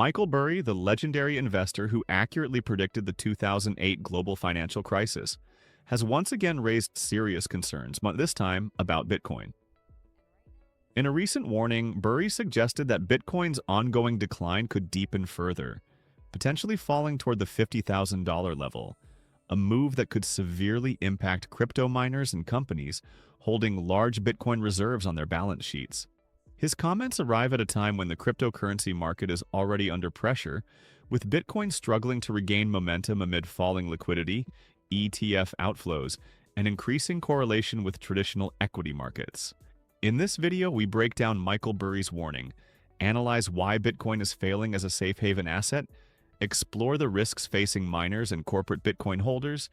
Michael Burry, the legendary investor who accurately predicted the 2008 global financial crisis, has once again raised serious concerns, but this time about Bitcoin. In a recent warning, Burry suggested that Bitcoin's ongoing decline could deepen further, potentially falling toward the $50,000 level, a move that could severely impact crypto miners and companies holding large Bitcoin reserves on their balance sheets. His comments arrive at a time when the cryptocurrency market is already under pressure, with Bitcoin struggling to regain momentum amid falling liquidity, ETF outflows, and increasing correlation with traditional equity markets. In this video, we break down Michael Burry's warning, analyze why Bitcoin is failing as a safe haven asset, explore the risks facing miners and corporate Bitcoin holders,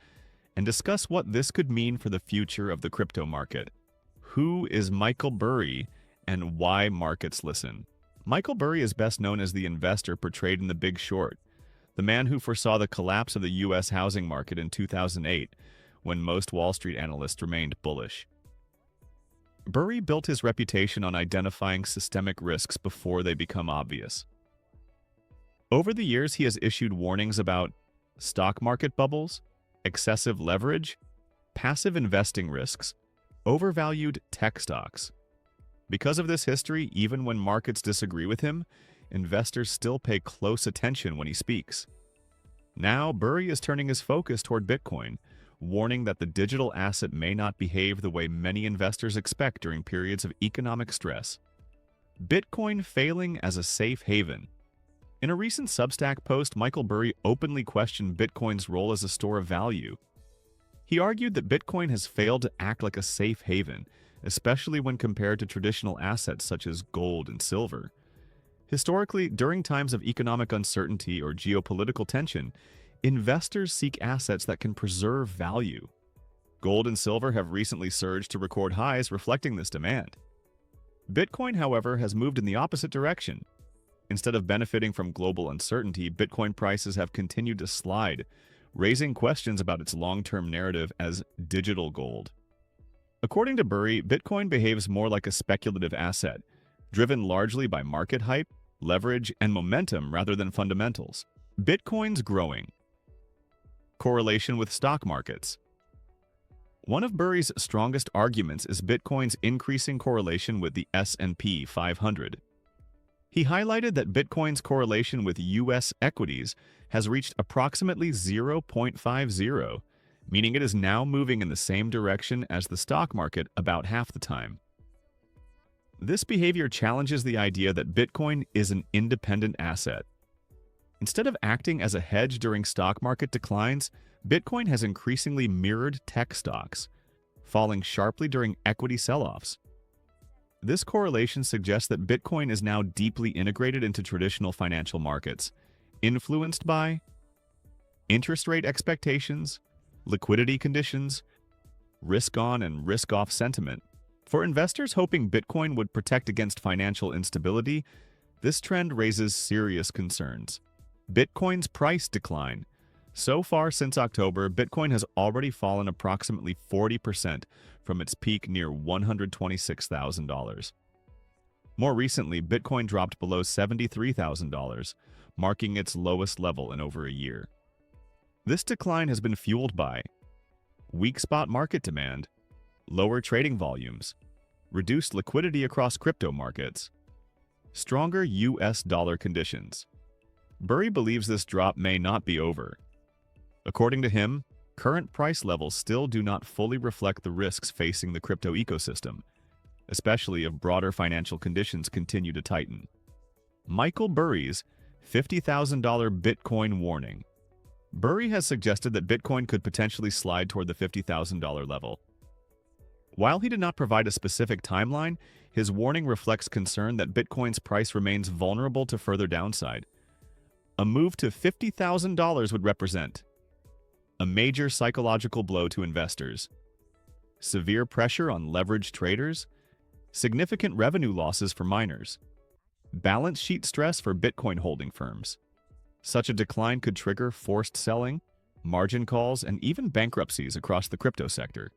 and discuss what this could mean for the future of the crypto market. Who is Michael Burry, and why markets listen? Michael Burry is best known as the investor portrayed in The Big Short, the man who foresaw the collapse of the U.S. housing market in 2008, when most Wall Street analysts remained bullish. Burry built his reputation on identifying systemic risks before they become obvious. Over the years, he has issued warnings about stock market bubbles, excessive leverage, passive investing risks, overvalued tech stocks. Because of this history, even when markets disagree with him, investors still pay close attention when he speaks. Now, Burry is turning his focus toward Bitcoin, warning that the digital asset may not behave the way many investors expect during periods of economic stress. Bitcoin failing as a safe haven. In a recent Substack post, Michael Burry openly questioned Bitcoin's role as a store of value. He argued that Bitcoin has failed to act like a safe haven, especially when compared to traditional assets such as gold and silver. Historically, during times of economic uncertainty or geopolitical tension, investors seek assets that can preserve value. Gold and silver have recently surged to record highs, reflecting this demand. Bitcoin, however, has moved in the opposite direction. Instead of benefiting from global uncertainty, Bitcoin prices have continued to slide, raising questions about its long-term narrative as digital gold. According to Burry, Bitcoin behaves more like a speculative asset, driven largely by market hype, leverage, and momentum rather than fundamentals. Bitcoin's growing. Correlation with stock markets. One of Burry's strongest arguments is Bitcoin's increasing correlation with the S&P 500. He highlighted that Bitcoin's correlation with U.S. equities has reached approximately 0.50, meaning it is now moving in the same direction as the stock market about half the time. This behavior challenges the idea that Bitcoin is an independent asset. Instead of acting as a hedge during stock market declines, Bitcoin has increasingly mirrored tech stocks, falling sharply during equity sell-offs. This correlation suggests that Bitcoin is now deeply integrated into traditional financial markets, influenced by interest rate expectations, liquidity conditions, risk-on and risk-off sentiment. For investors hoping Bitcoin would protect against financial instability, this trend raises serious concerns. Bitcoin's price decline. So far since October, Bitcoin has already fallen approximately 40% from its peak near $126,000. More recently, Bitcoin dropped below $73,000, marking its lowest level in over a year. This decline has been fueled by weak spot market demand, lower trading volumes, reduced liquidity across crypto markets, stronger U.S. dollar conditions. Burry believes this drop may not be over. According to him, current price levels still do not fully reflect the risks facing the crypto ecosystem, especially if broader financial conditions continue to tighten. Michael Burry's $50,000 Bitcoin warning. Burry has suggested that Bitcoin could potentially slide toward the $50,000 level. While he did not provide a specific timeline, his warning reflects concern that Bitcoin's price remains vulnerable to further downside. A move to $50,000 would represent a major psychological blow to investors, severe pressure on leveraged traders, significant revenue losses for miners, balance sheet stress for Bitcoin holding firms. Such a decline could trigger forced selling, margin calls, and even bankruptcies across the crypto sector.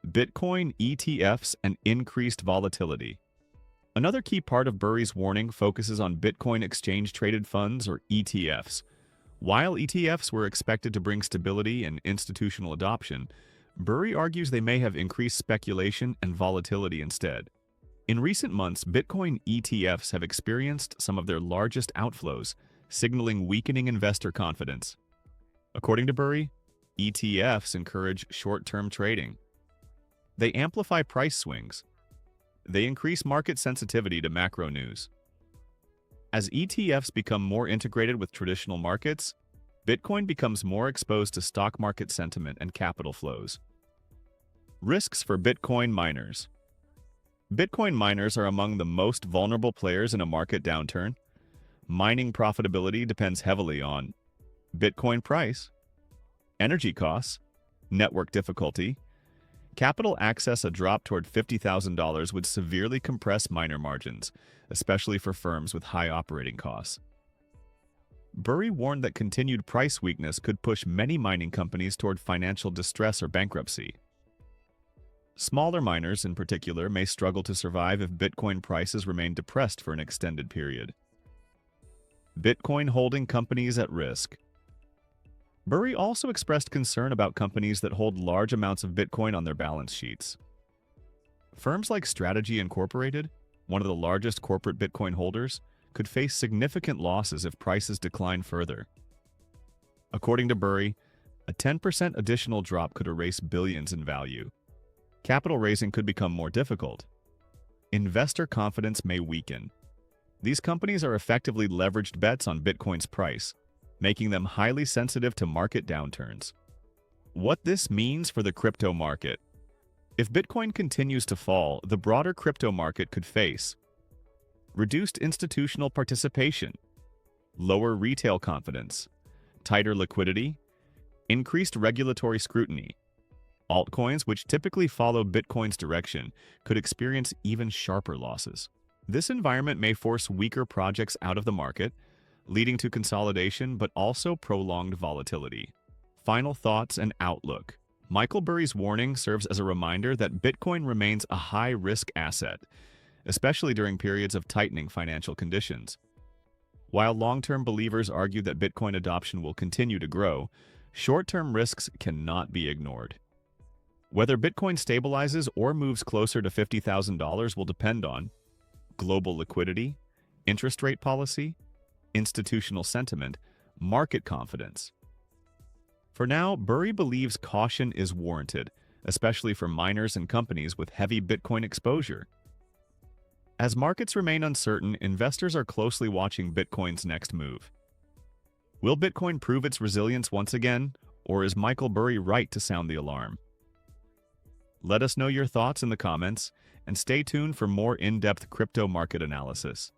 Bitcoin ETFs and increased volatility. Another key part of Burry's warning focuses on Bitcoin exchange-traded funds, or ETFs. While ETFs were expected to bring stability and institutional adoption, Burry argues they may have increased speculation and volatility instead. In recent months, Bitcoin ETFs have experienced some of their largest outflows, signaling weakening investor confidence. According to Burry, ETFs encourage short-term trading. They amplify price swings. They increase market sensitivity to macro news. As ETFs become more integrated with traditional markets, Bitcoin becomes more exposed to stock market sentiment and capital flows. Risks for Bitcoin miners. Bitcoin miners are among the most vulnerable players in a market downturn. Mining profitability depends heavily on Bitcoin price, energy costs, network difficulty. Capital access. A drop toward $50,000 would severely compress miner margins, especially for firms with high operating costs. Burry warned that continued price weakness could push many mining companies toward financial distress or bankruptcy. Smaller miners, in particular, may struggle to survive if Bitcoin prices remain depressed for an extended period. Bitcoin holding companies at risk. Burry also expressed concern about companies that hold large amounts of Bitcoin on their balance sheets. Firms like Strategy Incorporated, one of the largest corporate Bitcoin holders, could face significant losses if prices decline further. According to Burry, a 10% additional drop could erase billions in value. Capital raising could become more difficult. Investor confidence may weaken. These companies are effectively leveraged bets on Bitcoin's price, making them highly sensitive to market downturns. What this means for the crypto market. If Bitcoin continues to fall, the broader crypto market could face reduced institutional participation, lower retail confidence, tighter liquidity, increased regulatory scrutiny. Altcoins, which typically follow Bitcoin's direction, could experience even sharper losses. This environment may force weaker projects out of the market, leading to consolidation but also prolonged volatility. Final thoughts and outlook. Michael Burry's warning serves as a reminder that Bitcoin remains a high-risk asset, especially during periods of tightening financial conditions. While long-term believers argue that Bitcoin adoption will continue to grow, short-term risks cannot be ignored. Whether Bitcoin stabilizes or moves closer to $50,000 will depend on global liquidity, interest rate policy, institutional sentiment, market confidence. For now, Burry believes caution is warranted, especially for miners and companies with heavy Bitcoin exposure. As markets remain uncertain, investors are closely watching Bitcoin's next move. Will Bitcoin prove its resilience once again, or is Michael Burry right to sound the alarm? Let us know your thoughts in the comments, and stay tuned for more in-depth crypto market analysis.